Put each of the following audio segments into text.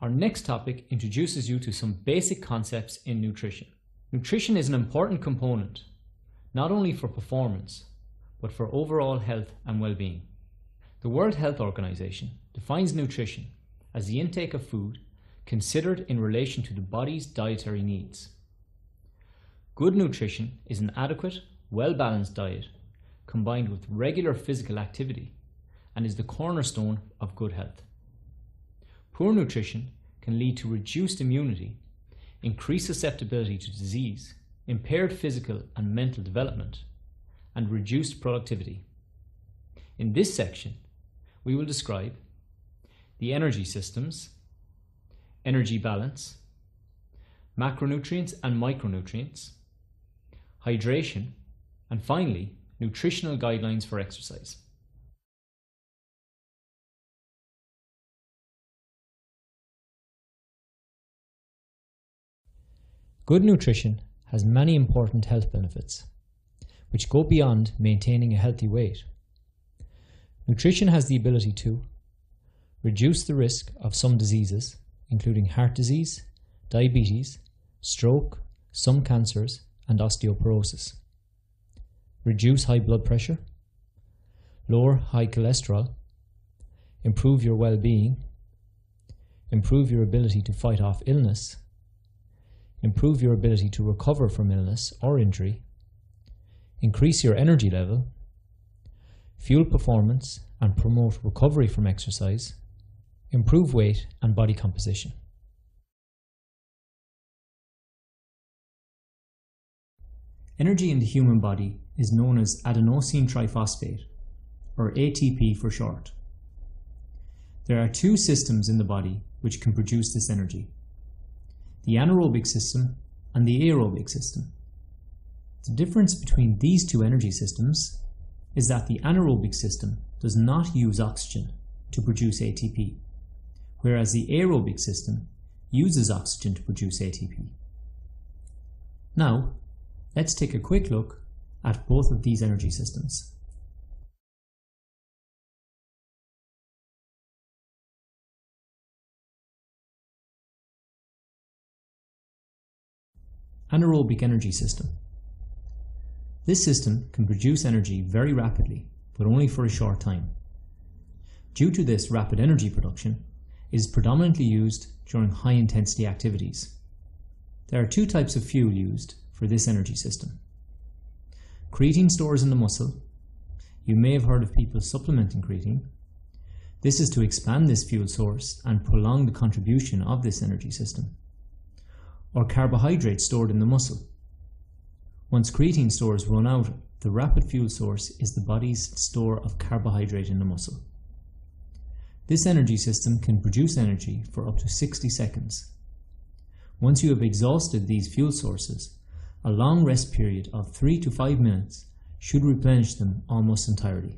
Our next topic introduces you to some basic concepts in nutrition. Nutrition is an important component, not only for performance, but for overall health and well-being. The World Health Organization defines nutrition as the intake of food considered in relation to the body's dietary needs. Good nutrition is an adequate, well-balanced diet combined with regular physical activity and is the cornerstone of good health. Poor nutrition can lead to reduced immunity, increased susceptibility to disease, impaired physical and mental development, and reduced productivity. In this section, we will describe the energy systems, energy balance, macronutrients and micronutrients, hydration, and finally, nutritional guidelines for exercise. Good nutrition has many important health benefits, which go beyond maintaining a healthy weight. Nutrition has the ability to reduce the risk of some diseases, including heart disease, diabetes, stroke, some cancers, and osteoporosis. Reduce high blood pressure, lower high cholesterol, improve your well-being, improve your ability to fight off illness, improve your ability to recover from illness or injury, increase your energy level, fuel performance and promote recovery from exercise, improve weight and body composition. Energy in the human body is known as adenosine triphosphate, or ATP for short. There are two systems in the body which can produce this energy: the anaerobic system and the aerobic system. The difference between these two energy systems is that the anaerobic system does not use oxygen to produce ATP, whereas the aerobic system uses oxygen to produce ATP. Now, let's take a quick look at both of these energy systems. Anaerobic energy system. This system can produce energy very rapidly, but only for a short time. Due to this rapid energy production, it is predominantly used during high-intensity activities. There are two types of fuel used for this energy system. Creatine stores in the muscle. You may have heard of people supplementing creatine. This is to expand this fuel source and prolong the contribution of this energy system. Or carbohydrates stored in the muscle. Once creatine stores run out, the rapid fuel source is the body's store of carbohydrate in the muscle. This energy system can produce energy for up to 60 seconds. Once you have exhausted these fuel sources, a long rest period of 3 to 5 minutes should replenish them almost entirely.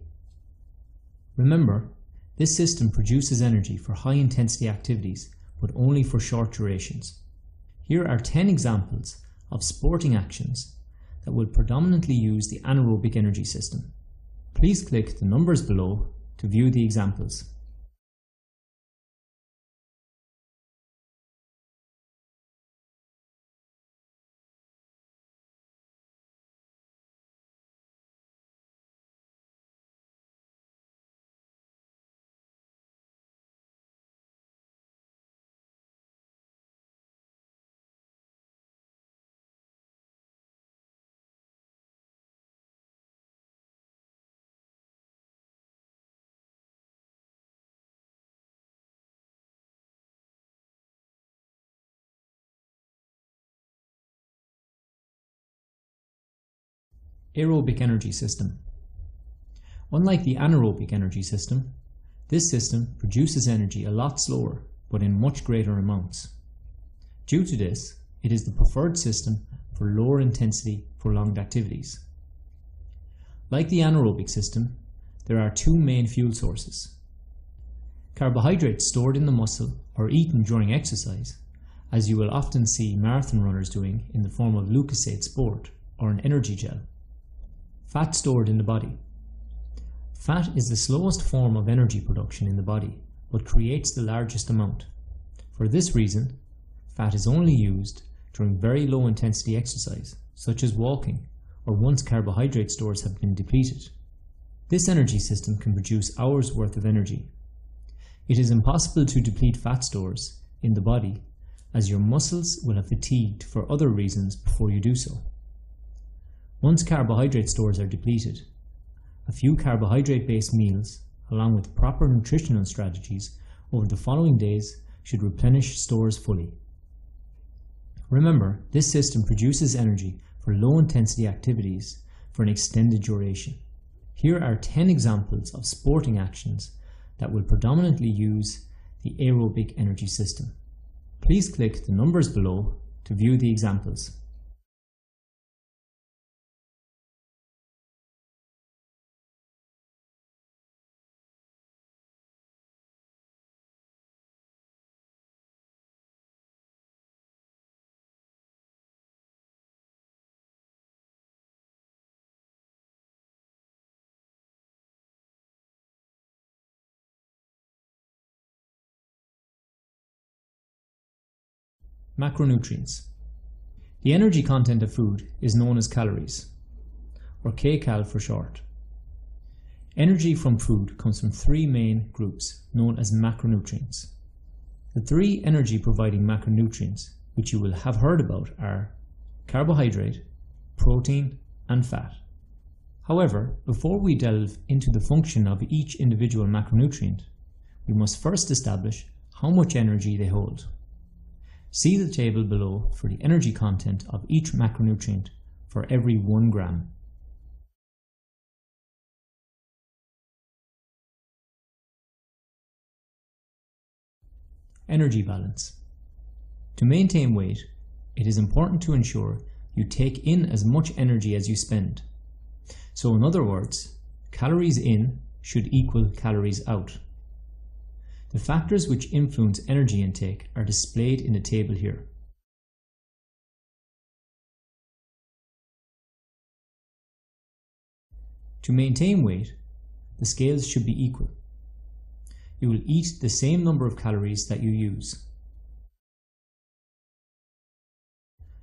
Remember, this system produces energy for high-intensity activities, but only for short durations. Here are 10 examples of sporting actions that will predominantly use the anaerobic energy system. Please click the numbers below to view the examples. Aerobic energy system. Unlike the anaerobic energy system, this system produces energy a lot slower, but in much greater amounts. Due to this, it is the preferred system for lower intensity, prolonged activities. Like the anaerobic system, there are two main fuel sources. Carbohydrates stored in the muscle or eaten during exercise, as you will often see marathon runners doing in the form of leukocyte sport or an energy gel. Fat stored in the body. Fat is the slowest form of energy production in the body, but creates the largest amount. For this reason, fat is only used during very low intensity exercise, such as walking, or once carbohydrate stores have been depleted. This energy system can produce hours worth of energy. It is impossible to deplete fat stores in the body, as your muscles will have fatigued for other reasons before you do so. Once carbohydrate stores are depleted, a few carbohydrate-based meals, along with proper nutritional strategies over the following days, should replenish stores fully. Remember, this system produces energy for low-intensity activities for an extended duration. Here are 10 examples of sporting actions that will predominantly use the aerobic energy system. Please click the numbers below to view the examples. Macronutrients. The energy content of food is known as calories, or kcal for short. Energy from food comes from three main groups known as macronutrients. The three energy providing macronutrients which you will have heard about are carbohydrate, protein and fat. However, before we delve into the function of each individual macronutrient, we must first establish how much energy they hold. See the table below for the energy content of each macronutrient for every 1 gram. Energy balance. To maintain weight, it is important to ensure you take in as much energy as you spend. So in other words, calories in should equal calories out. The factors which influence energy intake are displayed in the table here. To maintain weight, the scales should be equal. You will eat the same number of calories that you use.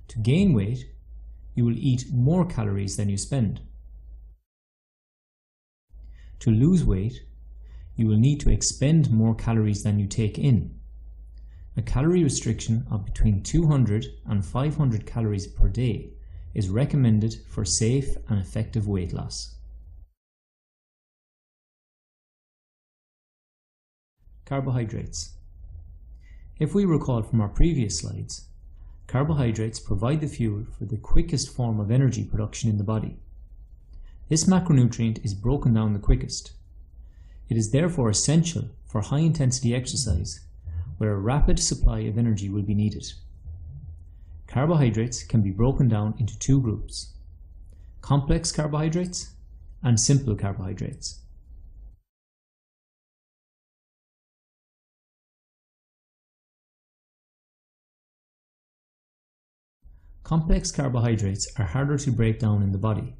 To gain weight, you will eat more calories than you spend. To lose weight, you will need to expend more calories than you take in. A calorie restriction of between 200 and 500 calories per day is recommended for safe and effective weight loss. Carbohydrates. If we recall from our previous slides, carbohydrates provide the fuel for the quickest form of energy production in the body. This macronutrient is broken down the quickest. It is therefore essential for high-intensity exercise, where a rapid supply of energy will be needed. Carbohydrates can be broken down into two groups: complex carbohydrates and simple carbohydrates. Complex carbohydrates are harder to break down in the body,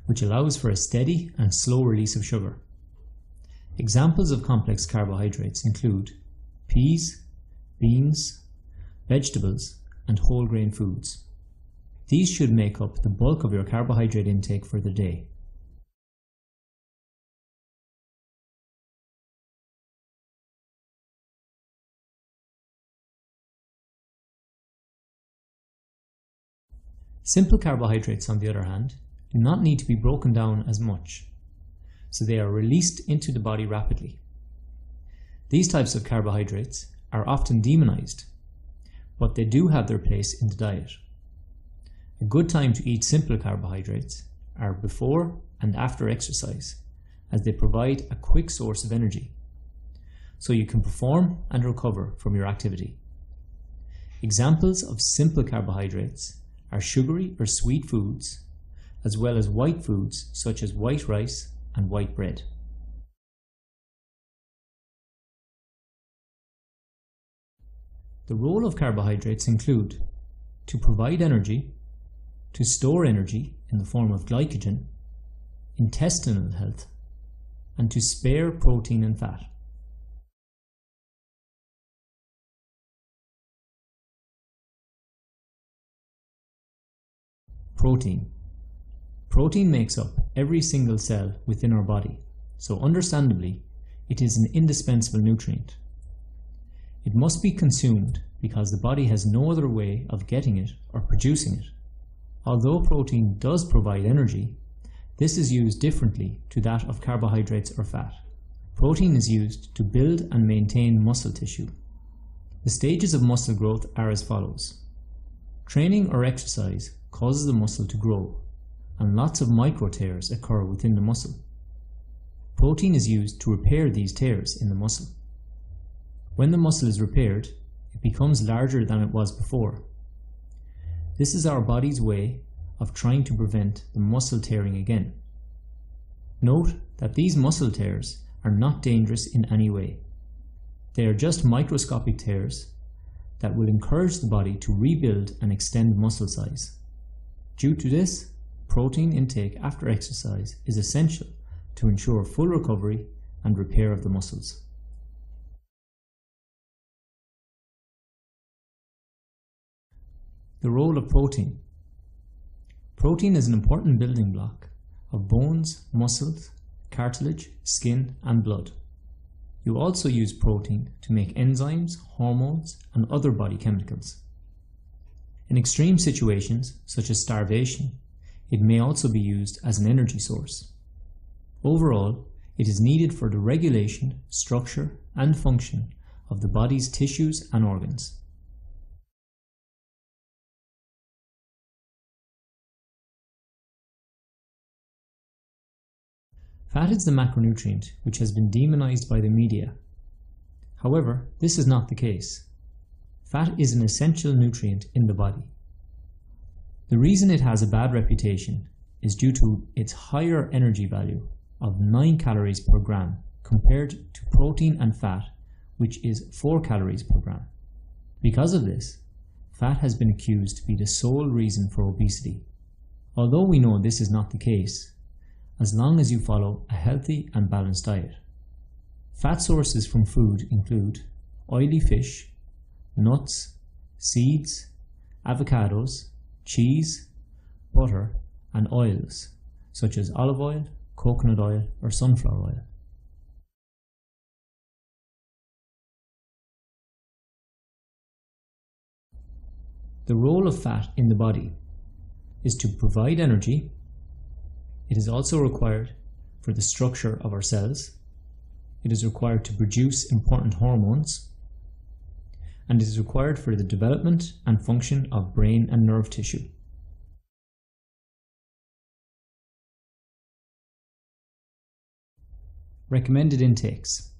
which allows for a steady and slow release of sugar. Examples of complex carbohydrates include peas, beans, vegetables, and whole grain foods. These should make up the bulk of your carbohydrate intake for the day. Simple carbohydrates, on the other hand, do not need to be broken down as much, so they are released into the body rapidly. These types of carbohydrates are often demonized, but they do have their place in the diet. A good time to eat simple carbohydrates are before and after exercise, as they provide a quick source of energy, so you can perform and recover from your activity. Examples of simple carbohydrates are sugary or sweet foods, as well as white foods such as white rice and white bread. The role of carbohydrates include to provide energy, to store energy in the form of glycogen, intestinal health, and to spare protein and fat. Protein. Protein makes up every single cell within our body, so understandably, it is an indispensable nutrient. It must be consumed because the body has no other way of getting it or producing it. Although protein does provide energy, this is used differently to that of carbohydrates or fat. Protein is used to build and maintain muscle tissue. The stages of muscle growth are as follows. Training or exercise causes the muscle to grow, and lots of micro tears occur within the muscle. Protein is used to repair these tears in the muscle. When the muscle is repaired, it becomes larger than it was before. This is our body's way of trying to prevent the muscle tearing again. Note that these muscle tears are not dangerous in any way. They are just microscopic tears that will encourage the body to rebuild and extend muscle size. Due to this, protein intake after exercise is essential to ensure full recovery and repair of the muscles. The role of protein. Protein is an important building block of bones, muscles, cartilage, skin, and blood. You also use protein to make enzymes, hormones, and other body chemicals. In extreme situations, such as starvation, it may also be used as an energy source. Overall, it is needed for the regulation, structure, and function of the body's tissues and organs. Fat is the macronutrient which has been demonized by the media. However, this is not the case. Fat is an essential nutrient in the body. The reason it has a bad reputation is due to its higher energy value of 9 calories per gram compared to protein and fat, which is 4 calories per gram. Because of this, fat has been accused to be the sole reason for obesity. Although we know this is not the case, as long as you follow a healthy and balanced diet. Fat sources from food include oily fish, nuts, seeds, avocados, cheese, butter, and oils such as olive oil, coconut oil, or sunflower oil. The role of fat in the body is to provide energy. It is also required for the structure of our cells. It is required to produce important hormones, and it is required for the development and function of brain and nerve tissue. Recommended intakes.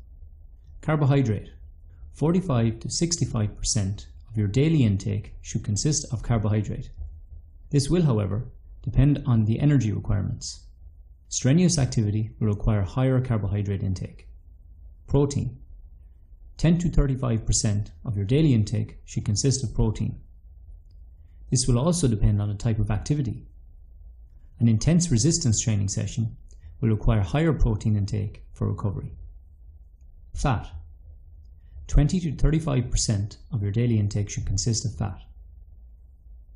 Carbohydrate. 45 to 65% of your daily intake should consist of carbohydrate. This will, however, depend on the energy requirements. Strenuous activity will require higher carbohydrate intake. Protein. 10 to 35% of your daily intake should consist of protein. This will also depend on the type of activity. An intense resistance training session will require higher protein intake for recovery. Fat. 20 to 35% of your daily intake should consist of fat.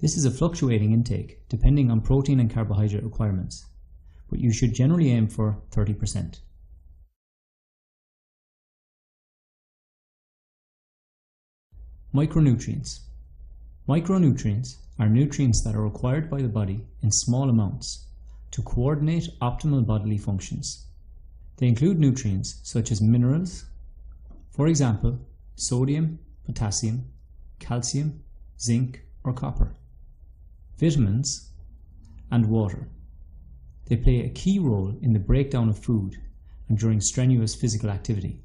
This is a fluctuating intake depending on protein and carbohydrate requirements, but you should generally aim for 30%. Micronutrients. Micronutrients are nutrients that are required by the body in small amounts to coordinate optimal bodily functions. They include nutrients such as minerals, for example, sodium, potassium, calcium, zinc, or copper, vitamins, and water. They play a key role in the breakdown of food and during strenuous physical activity.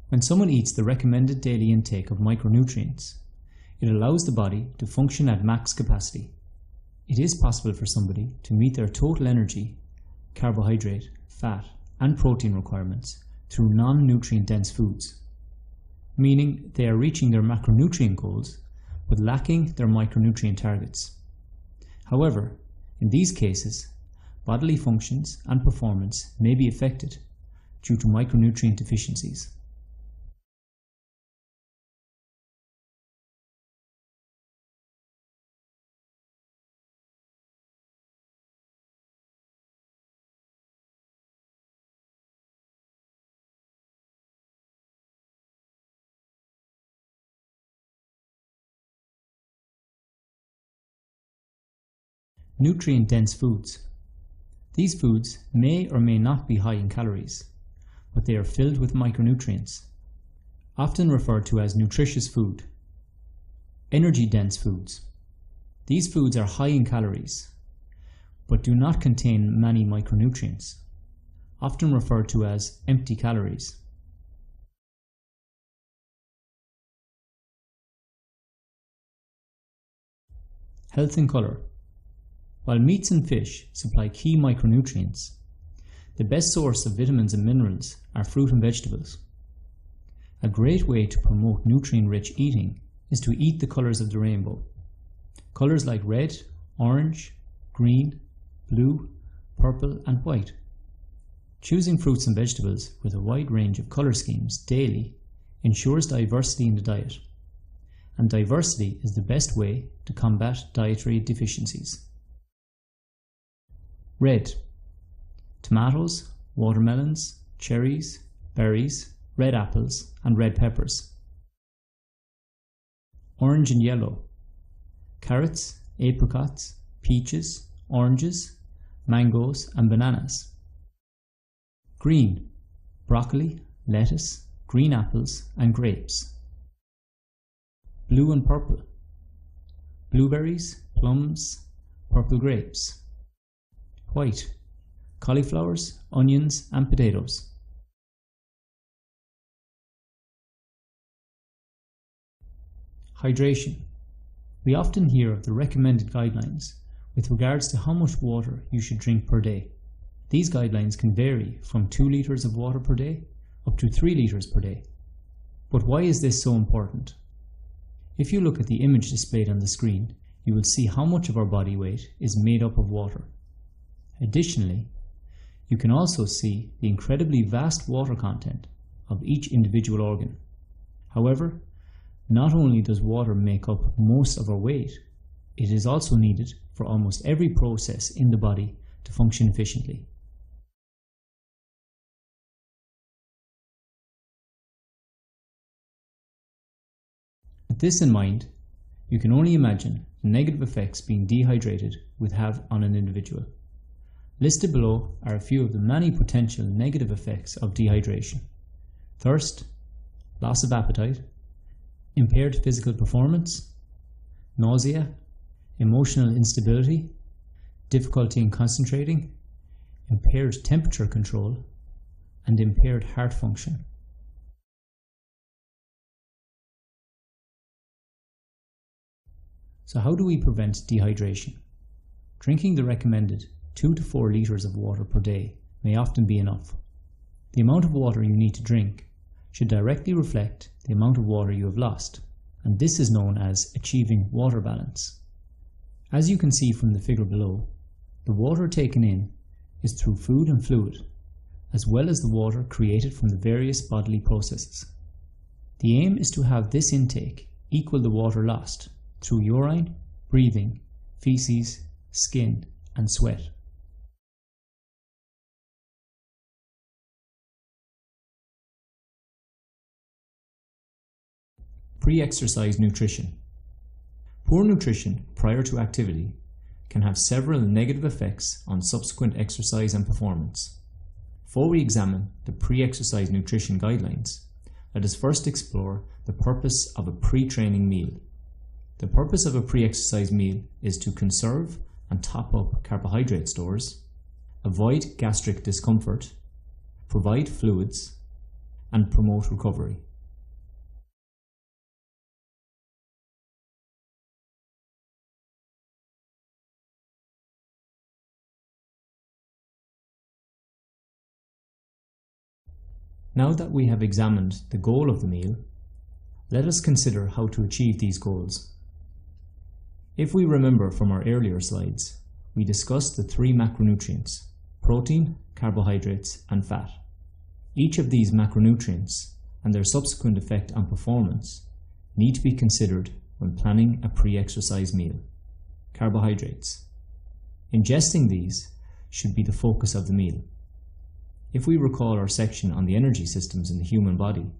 When someone eats the recommended daily intake of micronutrients, it allows the body to function at max capacity. It is possible for somebody to meet their total energy, carbohydrate, fat, and protein requirements through non-nutrient dense foods, meaning they are reaching their macronutrient goals but lacking their micronutrient targets. However, in these cases, bodily functions and performance may be affected due to micronutrient deficiencies. Nutrient-dense foods. These foods may or may not be high in calories, but they are filled with micronutrients, often referred to as nutritious food. Energy-dense foods. These foods are high in calories, but do not contain many micronutrients, often referred to as empty calories. Health and colour. While meats and fish supply key micronutrients, the best source of vitamins and minerals are fruit and vegetables. A great way to promote nutrient-rich eating is to eat the colours of the rainbow. Colours like red, orange, green, blue, purple and white. Choosing fruits and vegetables with a wide range of colour schemes daily ensures diversity in the diet, and diversity is the best way to combat dietary deficiencies. Red. Tomatoes, watermelons, cherries, berries, red apples and red peppers. Orange and yellow. Carrots, apricots, peaches, oranges, mangoes and bananas. Green. Broccoli, lettuce, green apples and grapes. Blue and purple. Blueberries, plums, purple grapes. White. Cauliflowers, onions and potatoes. Hydration. We often hear of the recommended guidelines with regards to how much water you should drink per day. These guidelines can vary from 2 litres of water per day up to 3 litres per day. But why is this so important? If you look at the image displayed on the screen, you will see how much of our body weight is made up of water. Additionally, you can also see the incredibly vast water content of each individual organ. However, not only does water make up most of our weight, it is also needed for almost every process in the body to function efficiently. With this in mind, you can only imagine the negative effects being dehydrated would have on an individual. Listed below are a few of the many potential negative effects of dehydration: thirst, loss of appetite, impaired physical performance, nausea, emotional instability, difficulty in concentrating, impaired temperature control, and impaired heart function. So how do we prevent dehydration? Drinking the recommended 2 to 4 litres of water per day may often be enough. The amount of water you need to drink should directly reflect the amount of water you have lost, and this is known as achieving water balance. As you can see from the figure below, the water taken in is through food and fluid, as well as the water created from the various bodily processes. The aim is to have this intake equal the water lost through urine, breathing, feces, skin, and sweat. Pre-exercise nutrition. Poor nutrition prior to activity can have several negative effects on subsequent exercise and performance. Before we examine the pre-exercise nutrition guidelines, let us first explore the purpose of a pre-training meal. The purpose of a pre-exercise meal is to conserve and top up carbohydrate stores, avoid gastric discomfort, provide fluids, and promote recovery. Now that we have examined the goal of the meal, let us consider how to achieve these goals. If we remember from our earlier slides, we discussed the 3 macronutrients: protein, carbohydrates, and fat. Each of these macronutrients and their subsequent effect on performance need to be considered when planning a pre-exercise meal. Carbohydrates. Ingesting these should be the focus of the meal. If we recall our section on the energy systems in the human body,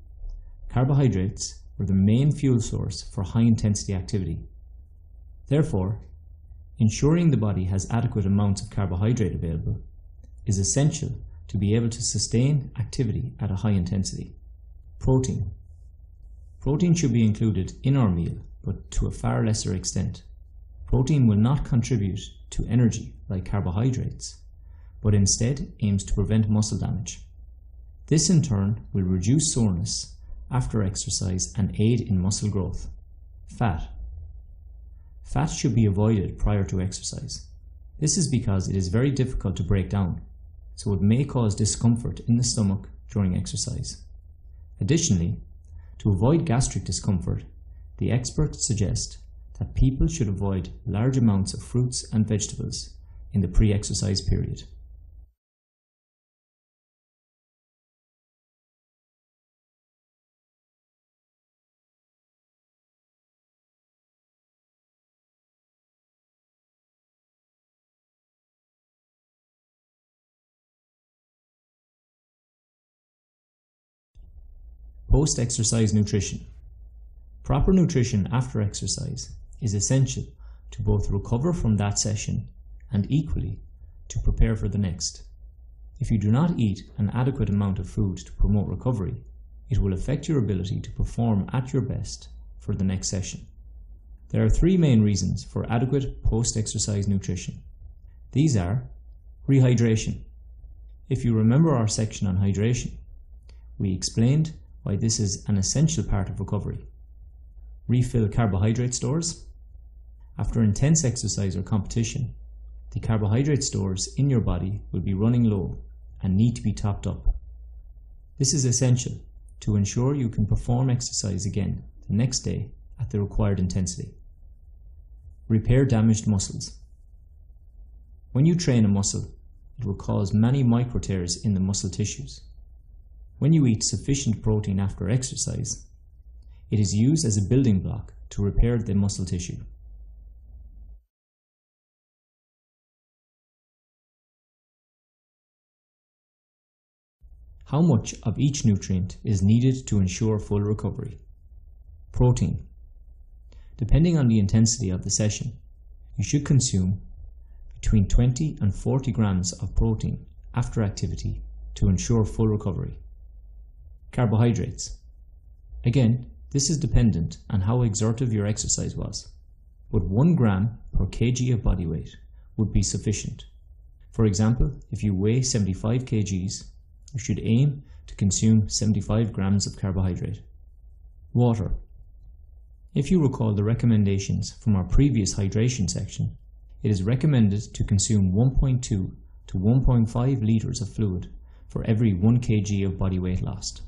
carbohydrates were the main fuel source for high-intensity activity. Therefore, ensuring the body has adequate amounts of carbohydrate available is essential to be able to sustain activity at a high intensity. Protein. Protein should be included in our meal, but to a far lesser extent. Protein will not contribute to energy like carbohydrates, but instead aims to prevent muscle damage. This in turn will reduce soreness after exercise and aid in muscle growth. Fat. Fat should be avoided prior to exercise. This is because it is very difficult to break down, so it may cause discomfort in the stomach during exercise. Additionally, to avoid gastric discomfort, the experts suggest that people should avoid large amounts of fruits and vegetables in the pre-exercise period. Post-exercise nutrition. Proper nutrition after exercise is essential to both recover from that session and equally to prepare for the next. If you do not eat an adequate amount of food to promote recovery, it will affect your ability to perform at your best for the next session. There are three main reasons for adequate post-exercise nutrition. These are rehydration. If you remember our section on hydration, we explained why this is an essential part of recovery. Refill carbohydrate stores. After intense exercise or competition, the carbohydrate stores in your body will be running low and need to be topped up. This is essential to ensure you can perform exercise again the next day at the required intensity. Repair damaged muscles. When you train a muscle, it will cause many micro tears in the muscle tissues. When you eat sufficient protein after exercise, it is used as a building block to repair the muscle tissue. How much of each nutrient is needed to ensure full recovery? Protein. Depending on the intensity of the session, you should consume between 20 and 40 grams of protein after activity to ensure full recovery. Carbohydrates. Again, this is dependent on how exertive your exercise was, but 1 gram per kg of body weight would be sufficient. For example, if you weigh 75 kgs, you should aim to consume 75 grams of carbohydrate. Water. If you recall the recommendations from our previous hydration section, it is recommended to consume 1.2 to 1.5 litres of fluid for every 1 kg of body weight lost.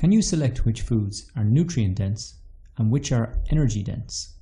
Can you select which foods are nutrient dense and which are energy dense?